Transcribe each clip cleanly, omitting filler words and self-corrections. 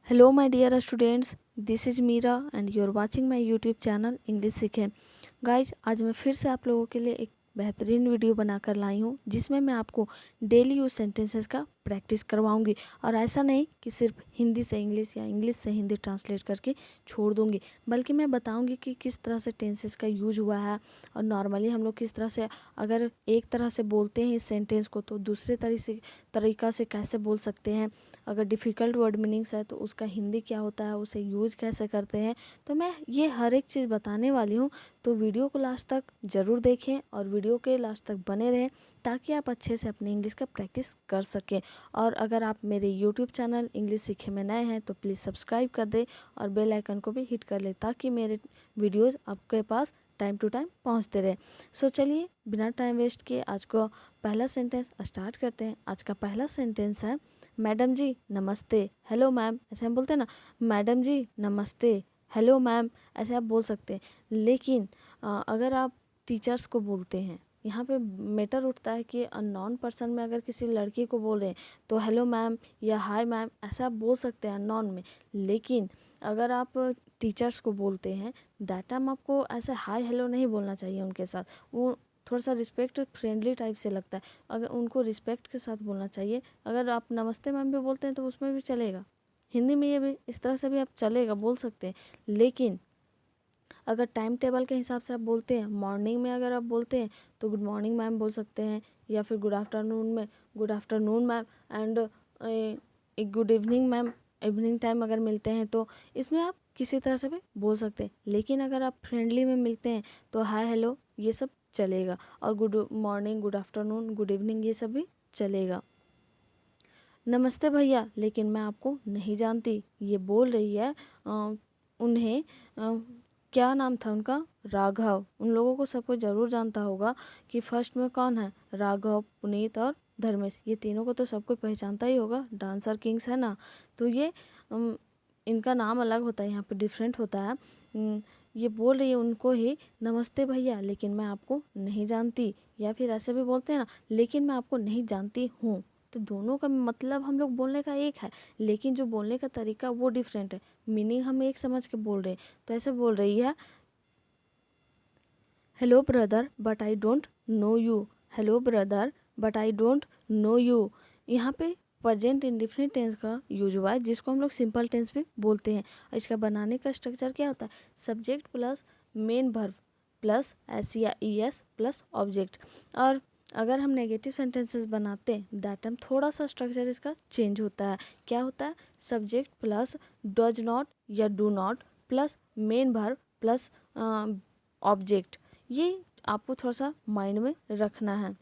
Hello, my dear students. This is Meera and you're watching my YouTube channel English सीखें। Guys आज मैं फिर से आप लोगों के लिए एक बेहतरीन वीडियो बनाकर लाई हूँ जिसमें मैं आपको डेली यूज सेंटेंसेस का प्रैक्टिस करवाऊंगी। और ऐसा नहीं कि सिर्फ हिंदी से इंग्लिश या इंग्लिश से हिंदी ट्रांसलेट करके छोड़ दूंगी, बल्कि मैं बताऊंगी कि किस तरह से टेंसेस का यूज हुआ है और नॉर्मली हम लोग किस तरह से अगर एक तरह से बोलते हैं इस सेंटेंस को तो दूसरे तरीका से कैसे बोल सकते हैं। अगर डिफ़िकल्ट वर्ड मीनिंग्स है तो उसका हिंदी क्या होता है, उसे यूज कैसे करते हैं। तो मैं ये हर एक चीज़ बताने वाली हूँ, तो वीडियो को लास्ट तक ज़रूर देखें और वीडियो के लास्ट तक बने रहें ताकि आप अच्छे से अपने इंग्लिश का प्रैक्टिस कर सकें। और अगर आप मेरे यूट्यूब चैनल इंग्लिश सीखे में नए हैं तो प्लीज़ सब्सक्राइब कर दें और बेल आइकन को भी हिट कर लें ताकि मेरे वीडियोज़ आपके पास टाइम टू टाइम पहुंचते रहे। सो चलिए बिना टाइम वेस्ट किए आज को पहला सेंटेंस स्टार्ट करते हैं। आज का पहला सेंटेंस है मैडम जी नमस्ते, हेलो मैम। ऐसे हम बोलते हैं ना, मैडम जी नमस्ते, हेलो मैम, ऐसे आप बोल सकते हैं। लेकिन अगर आप टीचर्स को बोलते हैं, यहाँ पे मैटर उठता है कि अननोन पर्सन में अगर किसी लड़की को बोल रहे हैं तो हेलो मैम या हाय मैम ऐसा आप बोल सकते हैं अननोन में। लेकिन अगर आप टीचर्स को बोलते हैं दैट टाइम आपको ऐसे हाय हेलो नहीं बोलना चाहिए उनके साथ। वो थोड़ा सा रिस्पेक्ट फ्रेंडली टाइप से लगता है, अगर उनको रिस्पेक्ट के साथ बोलना चाहिए। अगर आप नमस्ते मैम भी बोलते हैं तो उसमें भी चलेगा, हिंदी में ये भी इस तरह से भी आप चलेगा बोल सकते हैं। लेकिन अगर टाइम टेबल के हिसाब से आप बोलते हैं, मॉर्निंग में अगर आप बोलते हैं तो गुड मॉर्निंग मैम बोल सकते हैं, या फिर गुड आफ्टरनून में गुड आफ्टरनून मैम एंड एक good evening ma'am, evening time अगर मिलते हैं तो इसमें आप किसी तरह से भी बोल सकते हैं। लेकिन अगर आप फ्रेंडली में मिलते हैं तो हाय हेलो ये सब चलेगा, और good morning good afternoon good evening ये सब भी चलेगा। नमस्ते भैया, लेकिन मैं आपको नहीं जानती, ये बोल रही है उन्हें क्या नाम था उनका, राघव। उन लोगों को सबको ज़रूर जानता होगा कि फर्स्ट में कौन है, राघव, पुनीत और धर्मेश। ये तीनों को तो सबको पहचानता ही होगा, डांसर किंग्स है ना। तो ये इनका नाम अलग होता है, यहाँ पे डिफरेंट होता है। ये बोल रही है उनको ही नमस्ते भैया, लेकिन मैं आपको नहीं जानती, या फिर ऐसे भी बोलते हैं ना, लेकिन मैं आपको नहीं जानती हूँ। तो दोनों का मतलब हम लोग बोलने का एक है, लेकिन जो बोलने का तरीका वो डिफरेंट है, मीनिंग हम एक समझ के बोल रहे हैं। तो ऐसे बोल रही है hello brother but I don't no you, hello brother but I don't no you. यहाँ पे प्रेजेंट इंडिफिनिट टेंस का यूज हुआ है जिसको हम लोग सिंपल टेंस भी बोलते हैं। और इसका बनाने का स्ट्रक्चर क्या होता है, subject plus main verb plus S या ई एस प्लस ऑब्जेक्ट। और अगर हम नेगेटिव सेंटेंसेस बनाते हैं दैट टाइम थोड़ा सा स्ट्रक्चर इसका चेंज होता है। क्या होता है, सब्जेक्ट प्लस डज नॉट या do not plus main verb plus object. ये आपको थोड़ा सा माइंड में रखना है।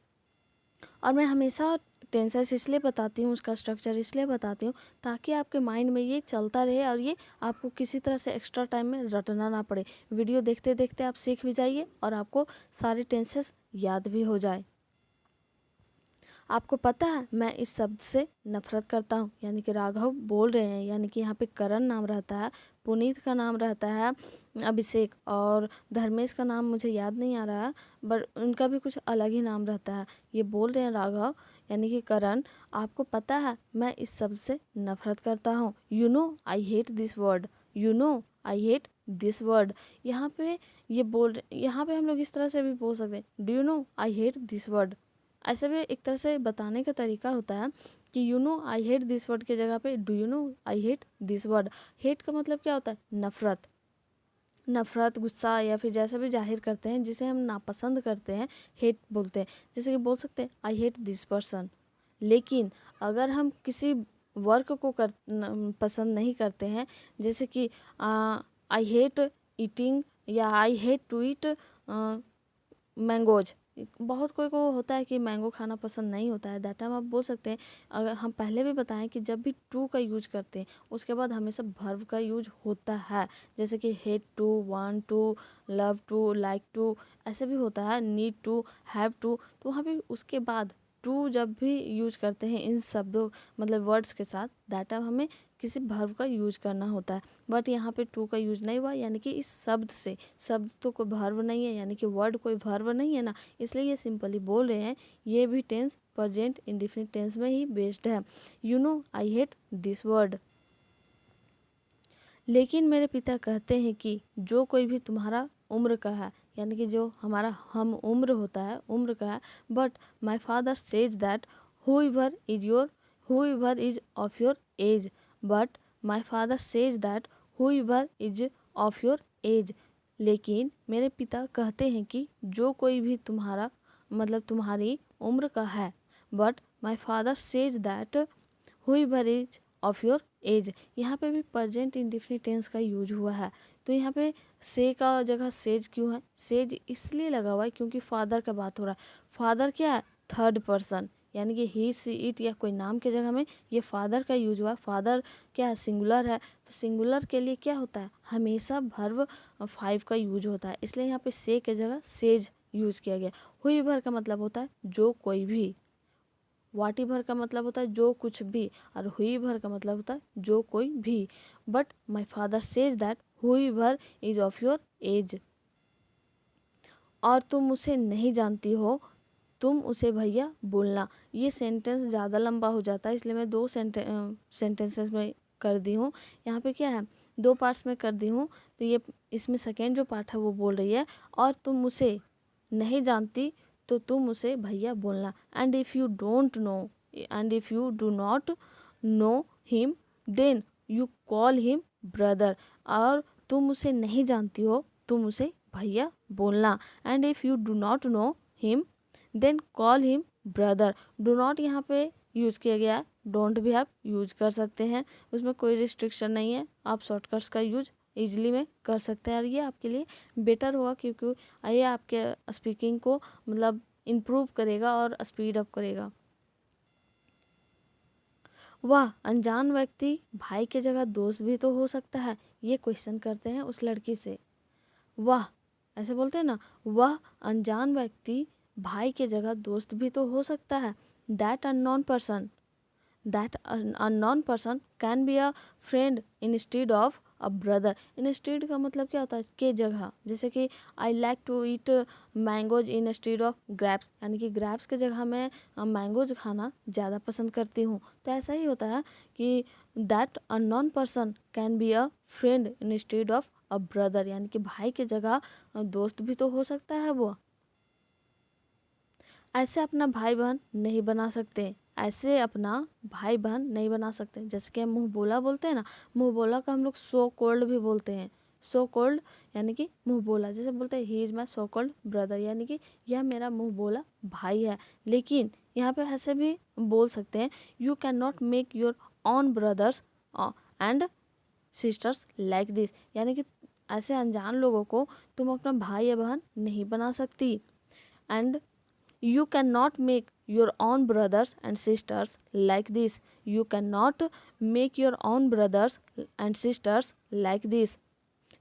और मैं हमेशा टेंसेस इसलिए बताती हूँ, उसका स्ट्रक्चर इसलिए बताती हूँ ताकि आपके माइंड में ये चलता रहे और ये आपको किसी तरह से एक्स्ट्रा टाइम में रटना ना पड़े। वीडियो देखते देखते आप सीख भी जाइए और आपको सारे टेंसेस याद भी हो जाए। आपको पता है मैं इस शब्द से नफरत करता हूँ, यानी कि राघव बोल रहे हैं, यानी कि यहाँ पे करण नाम रहता है, पुनीत का नाम रहता है अभिषेक, और धर्मेश का नाम मुझे याद नहीं आ रहा है बट उनका भी कुछ अलग ही नाम रहता है। ये बोल रहे हैं राघव यानी कि करण, आपको पता है मैं इस शब्द से नफरत करता हूँ, you know I hate this word, you know I hate this word. यहाँ पे ये यहाँ पे हम लोग इस तरह से भी बोल सकते हैं, do you no I hate this word. ऐसे भी एक तरह से बताने का तरीका होता है कि you know I hate this word के जगह पे do you no I hate this word. Hate का मतलब क्या होता है, नफरत, नफरत गुस्सा या फिर जैसा भी जाहिर करते हैं जिसे हम नापसंद करते हैं, हेट बोलते हैं। जैसे कि बोल सकते हैं आई हेट दिस पर्सन। लेकिन अगर हम किसी वर्क को पसंद नहीं करते हैं, जैसे कि आई हेट ईटिंग या I hate to eat mangoes. बहुत कोई को होता है कि मैंगो खाना पसंद नहीं होता है, दैट टाइम आप बोल सकते हैं। अगर हम पहले भी बताएं कि जब भी टू का यूज करते हैं उसके बाद हमेशा वर्ब का यूज होता है, जैसे कि hate to, want to, love to, like to, ऐसे भी होता है, नीड टू, हैव टू। तो वहाँ पे उसके बाद टू जब भी यूज करते हैं इन शब्दों मतलब वर्ड्स के साथ, दैट टाइम हमें किसी वर्ब का यूज करना होता है। बट यहाँ पे टू का यूज नहीं हुआ, यानी कि इस शब्द से, शब्द तो कोई वर्ब नहीं है, यानी कि वर्ड कोई वर्ब नहीं है ना, इसलिए ये सिंपली बोल रहे हैं ये भी टेंस प्रेजेंट इंडेफिनिट टेंस में ही बेस्ड है। You know I hate this word. लेकिन मेरे पिता कहते हैं कि जो कोई भी तुम्हारा उम्र का है, यानी कि जो हमारा हम उम्र होता है, उम्र का है, but my father says that whoever is of your age, but my father says that whoever is of your age। लेकिन मेरे पिता कहते हैं कि जो कोई भी तुम्हारा मतलब तुम्हारी उम्र का है, but my father says that whoever is of your age। यहाँ पे भी प्रेजेंट इंडेफिनिट टेंस का यूज हुआ है, तो यहाँ पे से का जगह सेज क्यों है? सेज इसलिए लगा हुआ है क्योंकि फादर का बात हो रहा है। फादर क्या है? थर्ड पर्सन, यानी कि ही सी इट या कोई नाम के जगह में ये फादर का यूज हुआ। फादर क्या है? सिंगुलर है, तो सिंगुलर के लिए क्या होता है? हमेशा वर्ब 5 का यूज होता है, इसलिए यहाँ पे से के जगह सेज यूज किया गया। हुई भर का मतलब होता है जो कोई भी, वाटी भर का मतलब होता है जो कुछ भी, और हुई भर का मतलब होता है जो कोई भी। But my father says that हुई भर इज ऑफ योर एज। और तुम उसे नहीं जानती हो, तुम उसे भैया बोलना। ये सेंटेंस ज़्यादा लंबा हो जाता है, इसलिए मैं दो सेंटेंसेस में कर दी हूँ। यहाँ पे क्या है? दो पार्ट्स में कर दी हूँ। तो ये इसमें सेकेंड जो पार्ट है वो बोल रही है, और तुम उसे नहीं जानती तो तुम उसे भैया बोलना। And if you don't know and if you do not know him then you call him brother. और तुम उसे नहीं जानती हो, तुम उसे भैया बोलना। And if you do not know him then call him brother. Do not यहाँ पे यूज किया गया है, डोंट भी आप यूज कर सकते हैं, उसमें कोई रिस्ट्रिक्शन नहीं है। आप शॉर्टकट्स का यूज इजीली में कर सकते हैं, और ये आपके लिए बेटर होगा क्योंकि ये आपके स्पीकिंग को मतलब इम्प्रूव करेगा और स्पीड अप करेगा। वाह, अनजान व्यक्ति भाई के जगह दोस्त भी तो हो सकता है, ये क्वेश्चन करते हैं उस लड़की से। वाह, ऐसे बोलते हैं ना, वह अनजान व्यक्ति भाई के जगह दोस्त भी तो हो सकता है। That unknown person can be a friend instead of a brother. Instead का मतलब क्या होता है? के जगह, जैसे कि I like to eat mangoes instead of grapes, यानी कि ग्रैप्स के जगह मैं मैंगोज खाना ज़्यादा पसंद करती हूँ। तो ऐसा ही होता है कि that unknown person can be a friend instead of a brother, यानी कि भाई के जगह दोस्त भी तो हो सकता है वो। ऐसे अपना भाई बहन नहीं बना सकते, ऐसे अपना भाई बहन नहीं बना सकते। जैसे कि हम मुँह बोला बोलते हैं ना, मुँह बोला का हम लोग सो कोल्ड भी बोलते हैं। सो कोल्ड यानी कि मुँह बोला, जैसे बोलते हैं he is my so cold brother, यानी कि यह मेरा मुँह बोला भाई है। लेकिन यहाँ पे ऐसे भी बोल सकते हैं, you can not make your on brothers and sisters like this, यानी कि ऐसे अनजान लोगों को तुम अपना भाई या बहन नहीं बना सकती। And you cannot make your own brothers and sisters like this, you cannot make your own brothers and sisters like this।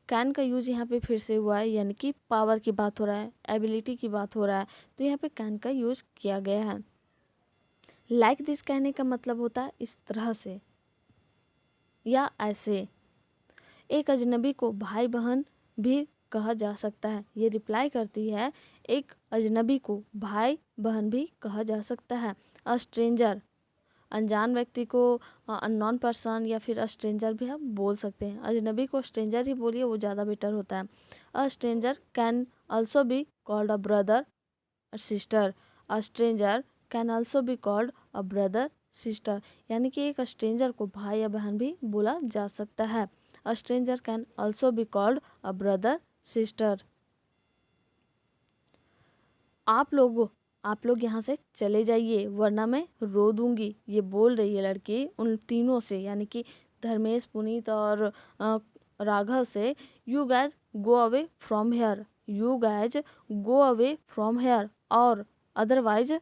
Can का यूज यहाँ पे फिर से हुआ है, यानी कि पावर की बात हो रहा है, एबिलिटी की बात हो रहा है, तो यहाँ पे कैन का यूज किया गया है। लाइक दिस कहने का मतलब होता है इस तरह से या ऐसे। एक अजनबी को भाई बहन भी कहा जा सकता है। ये रिप्लाई करती है, एक अजनबी को भाई बहन भी कहा जा सकता है। अ स्ट्रेंजर, अनजान व्यक्ति को अननोन पर्सन या फिर अ स्ट्रेंजर भी हम बोल सकते हैं। अजनबी को स्ट्रेंजर ही बोलिए, वो ज़्यादा बेटर होता है। A stranger can also be called a brother sister. A stranger can also be called a brother sister, यानी कि एक स्ट्रेंजर को भाई या बहन भी बोला जा सकता है। A stranger can also be called a brother sister. आप लोग यहाँ से चले जाइए वरना मैं रो दूंगी, ये बोल रही है लड़की उन तीनों से, यानी कि धर्मेश, पुनीत और राघव से। You guys go away from hair, you guys go away from hair, और otherwise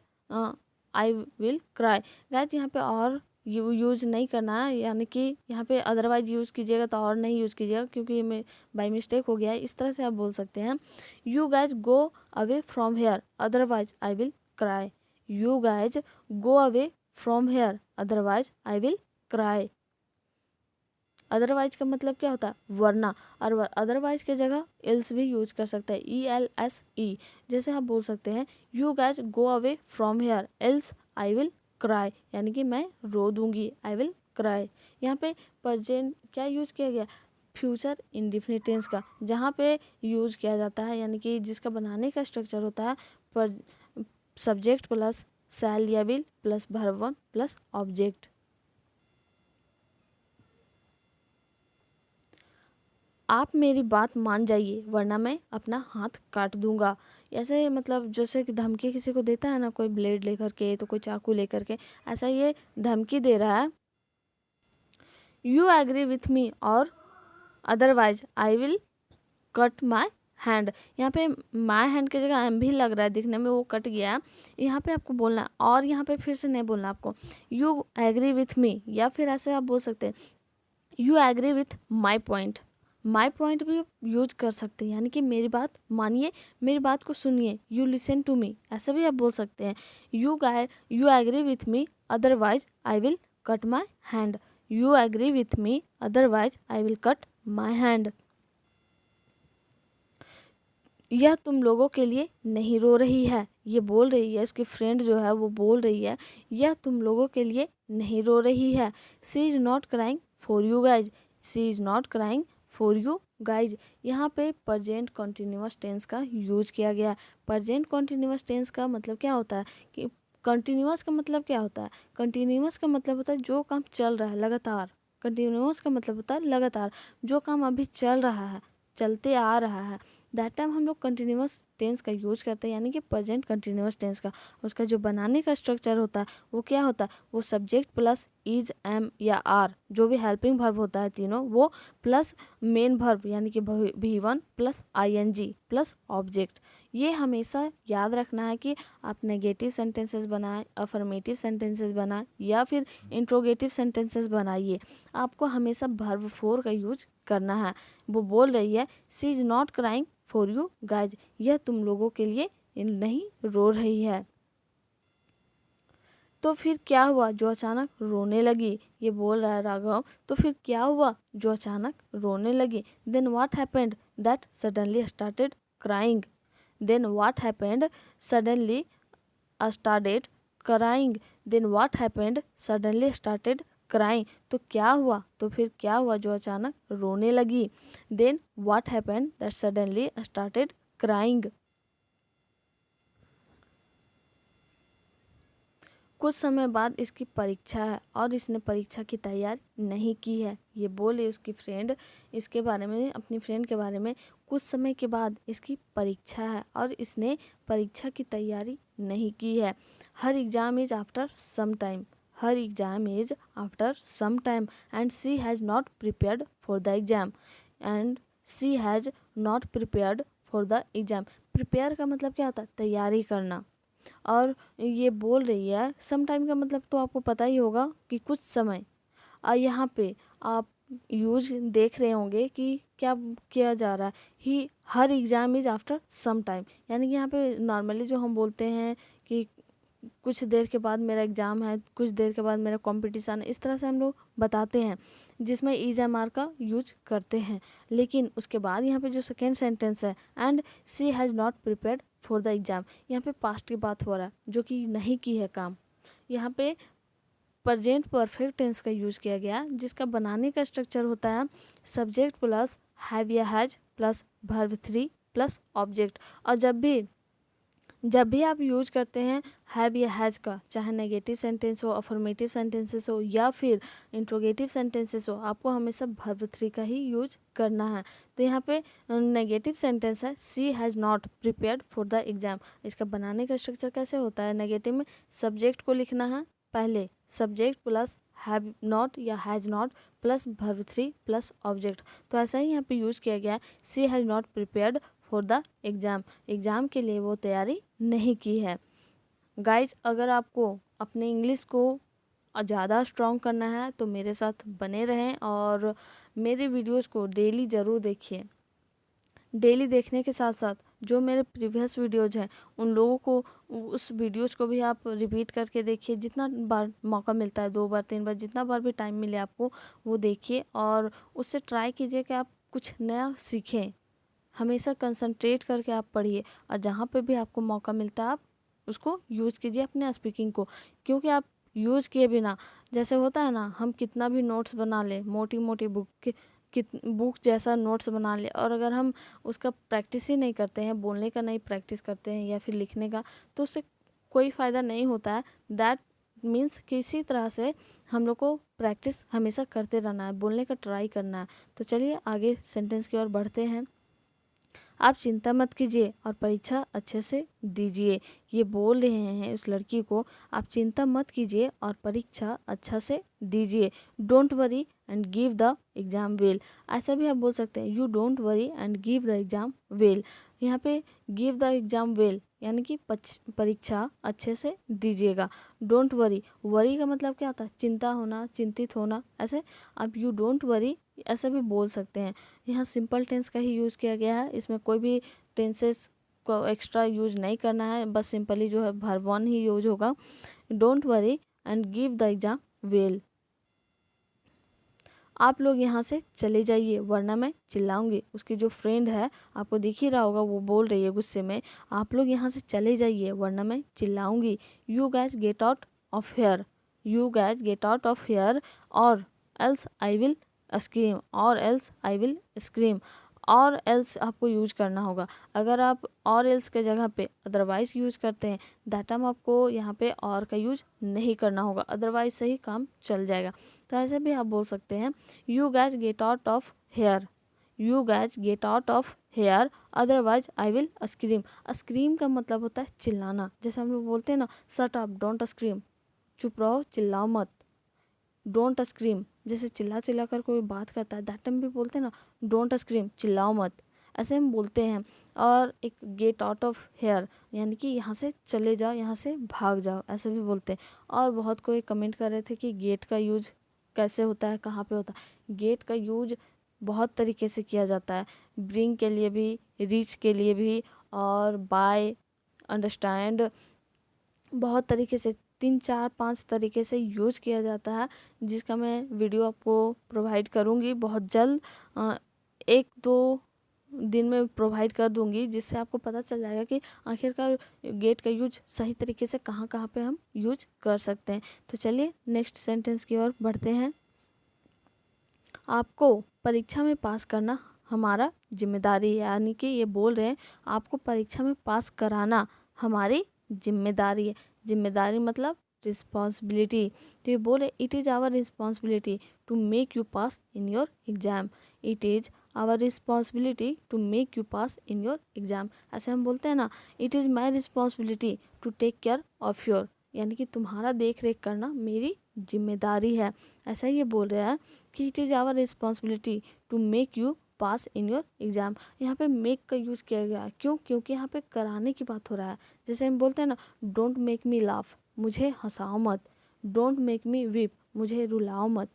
I will cry. Guys यहाँ पे और यूज नहीं करना है, यानी कि यहाँ पे अदरवाइज यूज़ कीजिएगा तो और नहीं यूज़ कीजिएगा, क्योंकि ये में बाई मिस्टेक हो गया है। इस तरह से आप बोल सकते हैं, you guys go away from here otherwise I will cry. You guys go away from here otherwise I will cry. Otherwise का मतलब क्या होता है? वरना। और अदरवाइज के जगह एल्स भी यूज कर सकते हैं, ELSE। जैसे आप बोल सकते हैं, you guys go away from here else I will cry, यानी कि मैं रो दूंगी, आई विल क्राई। यहाँ पे प्रेजेंट क्या यूज किया गया? फ्यूचर इंडेफिनिट टेंस का, जहाँ पे यूज किया जाता है, यानी कि जिसका बनाने का स्ट्रक्चर होता है पर सब्जेक्ट प्लस शैल या will plus verb one plus object. आप मेरी बात मान जाइए वरना मैं अपना हाथ काट दूंगा। ऐसे मतलब जैसे कि धमकी किसी को देता है ना, कोई ब्लेड लेकर के तो कोई चाकू लेकर के, ऐसा ये धमकी दे रहा है। यू एग्री विथ मी और otherwise I will cut my hand. यहाँ पे माई हैंड की जगह एम भी लग रहा है, दिखने में वो कट गया है। यहाँ पे आपको बोलना है, और यहाँ पे फिर से नहीं बोलना आपको। यू एग्री विथ मी, या फिर ऐसे आप बोल सकते हैं you agree with my point. My point भी यूज कर सकते हैं, यानी कि मेरी बात मानिए, मेरी बात को सुनिए। यू लिसन टू मी, ऐसा भी आप बोल सकते हैं। You agree with me otherwise I will cut my hand. You agree with me otherwise I will cut my hand. यह तुम लोगों के लिए नहीं रो रही है, ये बोल रही है, इसकी फ्रेंड जो है वो बोल रही है यह तुम लोगों के लिए नहीं रो रही है। She is not crying for you guys. She is not crying for you guys. यहाँ पे प्रेजेंट कॉन्टिन्यूअस टेंस का यूज किया गया है। प्रेजेंट कॉन्टिन्यूअस टेंस का मतलब क्या होता है कि कंटिन्यूअस का मतलब क्या होता है? कंटिन्यूअस का मतलब होता है जो काम चल रहा है लगातार। कंटिन्यूअस का मतलब होता है लगातार, जो काम अभी चल रहा है, चलते आ रहा है, दैट टाइम हम लोग कंटिन्यूअस टेंस का यूज करते हैं, यानी कि प्रेजेंट कंटिन्यूअस टेंस का। उसका जो बनाने का स्ट्रक्चर होता है वो क्या होता है? वो सब्जेक्ट प्लस इज, एम या आर, जो भी हेल्पिंग वर्ब होता है तीनों, वो प्लस मेन वर्ब यानी कि भी1 प्लस आईएनजी प्लस ऑब्जेक्ट। ये हमेशा याद रखना है कि आप नेगेटिव सेंटेंसेस बनाएं, अफर्मेटिव सेंटेंसेस बनाएं या फिर इंट्रोगेटिव सेंटेंसेस बनाइए, आपको हमेशा वर्ब फोर का यूज करना है। वो बोल रही है she is not crying for you guys, यह तुम लोगों के लिए नहीं रो रही है। तो फिर क्या हुआ जो अचानक रोने लगी? ये बोल रहा है राघव, तो फिर क्या हुआ जो अचानक रोने लगी? Then what happened that suddenly started crying. Then what happened suddenly started crying. Then what happened suddenly started crying. तो क्या हुआ, तो फिर क्या हुआ जो अचानक रोने लगी? Then what happened that suddenly started crying. कुछ समय बाद इसकी परीक्षा है और इसने परीक्षा की तैयारी नहीं की है। ये बोले उसकी फ्रेंड इसके बारे में, अपनी फ्रेंड के बारे में, कुछ समय के बाद इसकी परीक्षा है और इसने परीक्षा की तैयारी नहीं की है। Her exam is after some time. Her exam is after some time and she has not prepared for the exam. And she has not prepared for the exam. Prepare का मतलब क्या होता है? तैयारी करना। और ये बोल रही है सम टाइम का मतलब तो आपको पता ही होगा कि कुछ समय। और यहाँ पे आप यूज देख रहे होंगे कि क्या किया जा रहा है, he her exam is after some time, यानी कि यहाँ पे नॉर्मली जो हम बोलते हैं कि कुछ देर के बाद मेरा एग्ज़ाम है, कुछ देर के बाद मेरा कंपटीशन है, इस तरह से हम लोग बताते हैं जिसमें इज एम आर का यूज करते हैं। लेकिन उसके बाद यहाँ पे जो सेकेंड सेंटेंस है and she has not prepared for the exam, यहाँ पे पास्ट की बात हो रहा है जो कि नहीं की है काम। यहाँ पे प्रेजेंट परफेक्ट टेंस का यूज किया गया जिसका बनाने का स्ट्रक्चर होता है सब्जेक्ट प्लस हैव या has plus verb three plus object. और जब भी आप यूज करते हैं हैव या हैज का, चाहे नेगेटिव सेंटेंस हो, अफर्मेटिव सेंटेंसेस हो या फिर इंट्रोगेटिव सेंटेंसेस हो, आपको हमेशा वर्ब थ्री का ही यूज करना है। तो यहाँ पे नेगेटिव सेंटेंस है she has not prepared for the exam. इसका बनाने का स्ट्रक्चर कैसे होता है? नेगेटिव में सब्जेक्ट को लिखना है पहले, सब्जेक्ट प्लस हैव नॉट या has not plus verb three plus object. तो ऐसा ही यहाँ पे यूज किया गया है she has not prepared for the exam. Exam के लिए वो तैयारी नहीं की है। गाइज, अगर आपको अपने इंग्लिश को ज़्यादा स्ट्रॉन्ग करना है तो मेरे साथ बने रहें और मेरे वीडियोस को डेली ज़रूर देखिए। डेली देखने के साथ साथ जो मेरे प्रीवियस वीडियोज हैं उन लोगों को, उस वीडियोज को भी आप रिपीट करके देखिए। जितना बार मौका मिलता है, 2 बार 3 बार, जितना बार भी टाइम मिले आपको वो देखिए और उससे ट्राई कीजिए कि आप कुछ नया सीखें। हमेशा कंसंट्रेट करके आप पढ़िए और जहाँ पे भी आपको मौका मिलता है आप उसको यूज़ कीजिए अपने स्पीकिंग को। क्योंकि आप यूज़ किए बिना, जैसे होता है ना, हम कितना भी नोट्स बना लें मोटी मोटी बुक के, बुक जैसा नोट्स बना ले, और अगर हम उसका प्रैक्टिस ही नहीं करते हैं, बोलने का नहीं प्रैक्टिस करते हैं या फिर लिखने का, तो उससे कोई फ़ायदा नहीं होता है। दैट मीन्स किसी तरह से हम लोग को प्रैक्टिस हमेशा करते रहना है, बोलने का ट्राई करना है। तो चलिए आगे सेंटेंस की ओर बढ़ते हैं। आप चिंता मत कीजिए और परीक्षा अच्छे से दीजिए। ये बोल रहे हैं उस लड़की को, आप चिंता मत कीजिए और परीक्षा अच्छा से दीजिए। Don't worry and give the exam well. ऐसा भी आप बोल सकते हैं, you don't worry and give the exam well. यहाँ पे गिव द एग्ज़ाम वेल यानी कि परीक्षा अच्छे से दीजिएगा। डोंट वरी, वरी का मतलब क्या होता है? चिंता होना, चिंतित होना। ऐसे आप यू डोंट वरी ऐसा भी बोल सकते हैं। यहाँ सिंपल टेंस का ही यूज़ किया गया है, इसमें कोई भी टेंसेस को एक्स्ट्रा यूज नहीं करना है, बस सिंपली जो है वर्ब वन ही यूज होगा। Don't worry and give the exam well. आप लोग यहाँ से चले जाइए वरना मैं चिल्लाऊंगी। उसकी जो फ्रेंड है, आपको दिख ही रहा होगा, वो बोल रही है गुस्से में, आप लोग यहाँ से चले जाइए वरना मैं चिल्लाऊंगी। You guys get out of here, you guys get out of here or else I will scream, or else I will scream. Or else आपको यूज करना होगा। अगर आप और एल्स के जगह पे अदरवाइज यूज करते हैं, दैट टाइम आपको यहाँ पे और का यूज नहीं करना होगा, अदरवाइज से ही काम चल जाएगा। तो ऐसे भी आप बोल सकते हैं, you guys get out of here, you guys get out of here otherwise I will scream. Scream का मतलब होता है चिल्लाना। जैसे हम लोग बोलते हैं ना, शट अप डोंट स्क्रीम, चुप रहो चिल्लाओ मत। डोंट स्क्रीम, जैसे चिल्ला चिल्ला कर कोई बात करता है, दैट टाइम भी बोलते हैं ना, डोंट स्क्रीम, चिल्लाओ मत, ऐसे हम बोलते हैं। और एक गेट आउट ऑफ हेयर यानी कि यहाँ से चले जाओ, यहाँ से भाग जाओ, ऐसे भी बोलते हैं। और बहुत कोई कमेंट कर रहे थे कि गेट का यूज कैसे होता है, कहाँ पे होता है। गेट का यूज बहुत तरीके से किया जाता है, ब्रिंग के लिए भी, रीच के लिए भी, और बाय, अंडरस्टैंड, बहुत तरीके से 3 4 5 तरीके से यूज किया जाता है, जिसका मैं वीडियो आपको प्रोवाइड करूँगी बहुत जल्द। 1 2 दिन में प्रोवाइड कर दूँगी, जिससे आपको पता चल जाएगा कि आखिरकार गेट का यूज सही तरीके से कहाँ कहाँ पे हम यूज कर सकते हैं। तो चलिए नेक्स्ट सेंटेंस की ओर बढ़ते हैं। आपको परीक्षा में पास करना हमारा जिम्मेदारी है, यानी कि ये बोल रहे हैं आपको परीक्षा में पास कराना हमारी जिम्मेदारी है। जिम्मेदारी मतलब रिस्पॉन्सिबिलिटी। तो ये बोल रहे it is our responsibility to make you pass in your exam, it is our responsibility to make you pass in your exam. ऐसे हम बोलते हैं ना, it is my responsibility to take care of your, यानी कि तुम्हारा देख रेख करना मेरी जिम्मेदारी है। ऐसा ही ये बोल रहा है कि it is our responsibility to make you pass in your exam. यहाँ पे मेक का यूज़ किया गया है, क्यों? क्योंकि यहाँ पे कराने की बात हो रहा है। जैसे हम बोलते हैं ना, डोंट मेक मी लाफ, मुझे हंसाओ मत। डोंट मेक मी वीप, मुझे रुलाओ मत।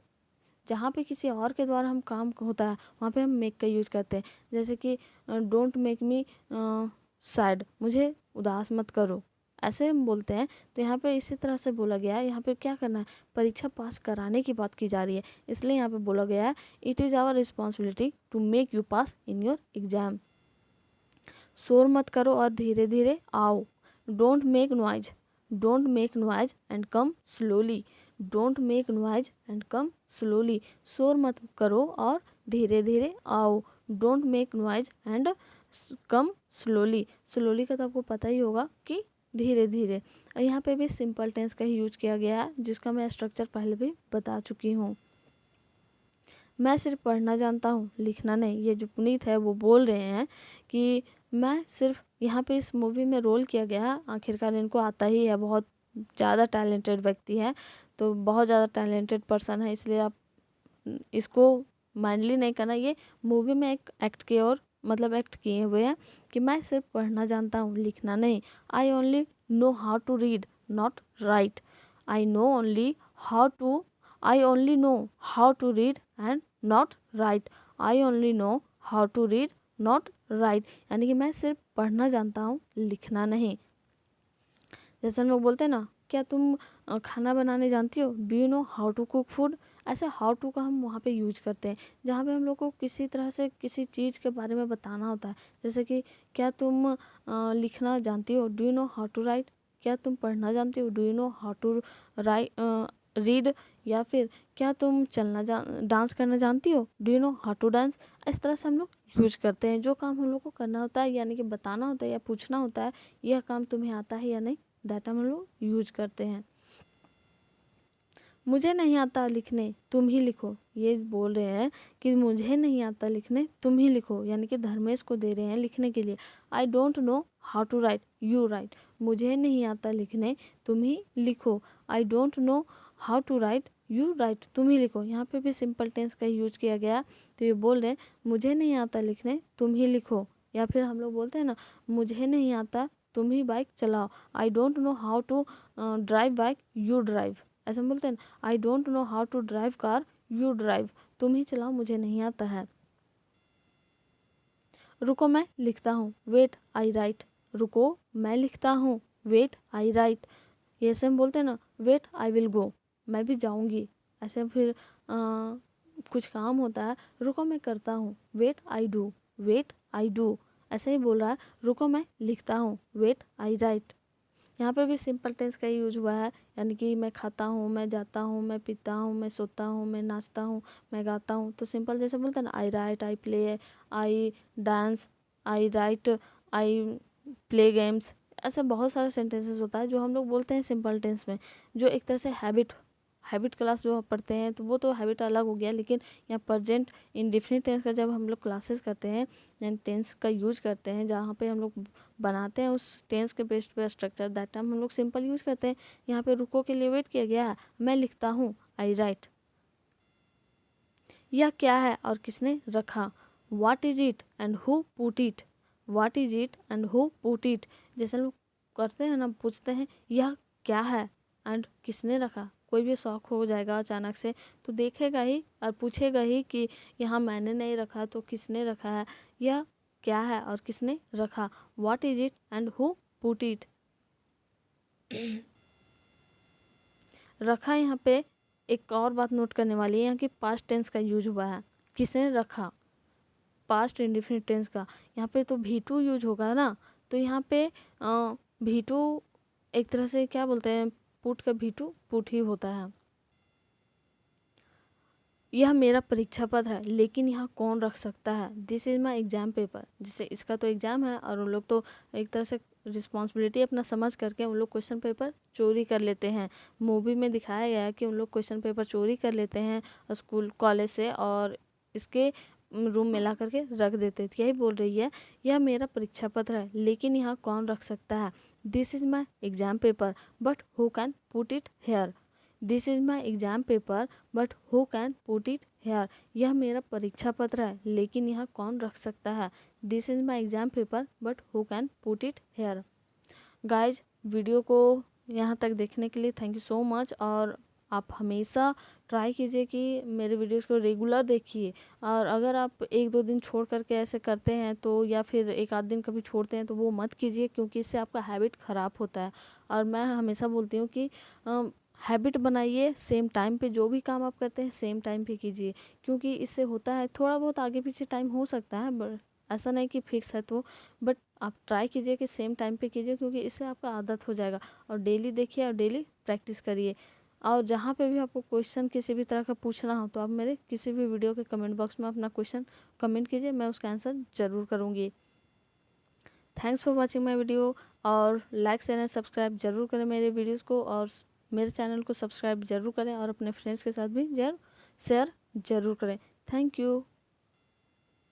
जहाँ पे किसी और के द्वारा हम काम होता है, वहाँ पे हम मेक का यूज़ करते हैं। जैसे कि डोंट मेक मी सैड, मुझे उदास मत करो, ऐसे हम बोलते हैं। तो यहाँ पे इसी तरह से बोला गया है। यहाँ पे क्या करना है, परीक्षा पास कराने की बात की जा रही है, इसलिए यहाँ पे बोला गया है it is our responsibility to make you pass in your exam. शोर मत करो और धीरे धीरे आओ। Don't make noise, don't make noise and come slowly, don't make noise and come slowly. शोर मत करो और धीरे धीरे आओ। Don't make noise and come slowly, slowly का तो आपको पता ही होगा कि धीरे धीरे। और यहाँ पे भी सिंपल टेंस का ही यूज किया गया है, जिसका मैं स्ट्रक्चर पहले भी बता चुकी हूँ। मैं सिर्फ पढ़ना जानता हूँ, लिखना नहीं। ये जो पुनीत है वो बोल रहे हैं कि मैं सिर्फ, यहाँ पे इस मूवी में रोल किया गया है, आखिरकार इनको आता ही है, बहुत ज़्यादा टैलेंटेड व्यक्ति है, तो बहुत ज़्यादा टैलेंटेड पर्सन है, इसलिए आप इसको माइंडली नहीं करना। ये मूवी में एक एक्ट के और मतलब एक्ट किए हुए हैं कि मैं सिर्फ पढ़ना जानता हूँ, लिखना नहीं। I only know how to read not write, I know only how to, I only know how to read and not write, I only know how to read not write, यानी कि मैं सिर्फ पढ़ना जानता हूँ, लिखना नहीं। जैसे हम लोग बोलते हैं ना, क्या तुम खाना बनाने जानती हो, do you know how to cook food. ऐसे हाउ टू का हम वहाँ पे यूज करते हैं, जहाँ पे हम लोग को किसी तरह से किसी चीज़ के बारे में बताना होता है। जैसे कि क्या तुम लिखना जानती हो, do you know how to write. क्या तुम पढ़ना जानती हो, do you know how to write read. या फिर क्या तुम डांस करना जानती हो? Do you know how to dance? इस तरह से हम लोग यूज करते हैं। जो काम हम लोग को करना होता है यानी कि बताना होता है या पूछना होता है, यह काम तुम्हें आता है या नहीं, दैट हम लोग यूज करते हैं। मुझे नहीं आता लिखने, तुम ही लिखो। ये बोल रहे हैं कि मुझे नहीं आता लिखने, तुम ही लिखो, यानी कि धर्मेश को दे रहे हैं लिखने के लिए। I don't know how to write, you write. मुझे नहीं आता लिखने, तुम ही लिखो। I don't know how to write, you write. तुम ही लिखो। यहाँ पे भी सिंपल टेंस का यूज किया गया। तो ये बोल रहे हैं मुझे नहीं आता लिखने, तुम ही लिखो। या फिर हम लोग बोलते हैं ना, मुझे नहीं आता, तुम ही बाइक चलाओ। I don't know how to drive bike, you drive. ऐसा हम बोलते हैं ना, I don't know how to drive car, you drive. तुम ही चलाओ, मुझे नहीं आता है। रुको मैं लिखता हूँ, वेट आई राइट। रुको मैं लिखता हूँ, वेट आई राइट। ये ऐसे हम बोलते हैं ना, वेट आई विल गो, मैं भी जाऊँगी। ऐसे फिर कुछ काम होता है, रुको मैं करता हूँ, wait I do, wait I do. ऐसे ही बोल रहा है, रुको मैं लिखता हूँ, वेट आई राइट। यहाँ पे भी सिंपल टेंस का यूज हुआ है, यानी कि मैं खाता हूँ, मैं जाता हूँ, मैं पीता हूँ, मैं सोता हूँ, मैं नाचता हूँ, मैं गाता हूँ। तो सिंपल जैसे बोलते हैं ना, I write, I play, I dance, I write, I play games. ऐसे बहुत सारे सेंटेंसेस होता है जो हम लोग बोलते हैं सिंपल टेंस में, जो एक तरह से हैबिट क्लास जो आप पढ़ते हैं तो वो तो हैबिट अलग हो गया, लेकिन यहाँ प्रेजेंट इंडेफिनिट टेंस का जब हम लोग क्लासेस करते हैं यानी टेंस का यूज करते हैं, जहाँ पे हम लोग बनाते हैं उस टेंस के बेस्ड पे स्ट्रक्चर, दैट टाइम हम लोग सिंपल यूज करते हैं। यहाँ पे रुको के लिए वेट किया गया है, मैं लिखता हूँ, आई राइट। यह क्या है और किसने रखा? What is it and who put it? What is it and who put it? जैसे लोग करते हैं ना, पूछते हैं यह क्या है एंड किसने रखा। कोई भी शौक हो जाएगा अचानक से तो देखेगा ही और पूछेगा ही कि यहाँ मैंने नहीं रखा तो किसने रखा है। यह क्या है और किसने रखा? What is it and who put it? रखा, यहाँ पे एक और बात नोट करने वाली है, यहाँ की पास्ट टेंस का यूज हुआ है। किसने रखा, पास्ट इंडेफिनिट टेंस का। यहाँ पे तो भी टू यूज होगा ना, तो यहाँ पे भी टू एक तरह से क्या बोलते हैं, पुट का भी टू पुट ही होता है। यह मेरा परीक्षा पत्र है, लेकिन यहाँ कौन रख सकता है? This is my exam paper. जिससे इसका तो एग्जाम है और उन लोग तो एक तरह से रिस्पॉन्सिबिलिटी अपना समझ करके उन लोग क्वेश्चन पेपर चोरी कर लेते हैं। मूवी में दिखाया गया है कि उन लोग क्वेश्चन पेपर चोरी कर लेते हैं स्कूल कॉलेज से और इसके रूम में ला करके रख देते थे। यही बोल रही है, यह मेरा परीक्षा पत्र है, लेकिन यहाँ कौन रख सकता है? This is my exam paper, but who can put it here? This is my exam paper but who can put it here? यह मेरा परीक्षा पत्र है, लेकिन यहाँ कौन रख सकता है? This is my exam paper but who can put it here? Guys, video को यहाँ तक देखने के लिए थैंक यू सो मच। और आप हमेशा ट्राई कीजिए कि मेरे वीडियोस को रेगुलर देखिए। और अगर आप एक दो दिन छोड़ करके ऐसे करते हैं तो, या फिर एक आध दिन कभी छोड़ते हैं तो वो मत कीजिए, क्योंकि इससे आपका हैबिट ख़राब होता है। और मैं हमेशा बोलती हूँ कि हैबिट बनाइए, सेम टाइम पे जो भी काम आप करते हैं सेम टाइम पे कीजिए, क्योंकि इससे होता है थोड़ा बहुत आगे पीछे टाइम हो सकता है, बट ऐसा नहीं कि फिक्स है तो। बट आप ट्राई कीजिए कि सेम टाइम पे कीजिए, क्योंकि इससे आपका आदत हो जाएगा। और डेली देखिए और डेली प्रैक्टिस करिए। और जहाँ पे भी आपको क्वेश्चन किसी भी तरह का पूछना हो तो आप मेरे किसी भी वीडियो के कमेंट बॉक्स में अपना क्वेश्चन कमेंट कीजिए, मैं उसका आंसर ज़रूर करूँगी। Thanks for watching my video. और लाइक शेयर एंड सब्सक्राइब जरूर करें मेरे वीडियोज़ को, और मेरे चैनल को सब्सक्राइब जरूर करें, और अपने फ्रेंड्स के साथ भी शेयर ज़रूर करें। Thank you.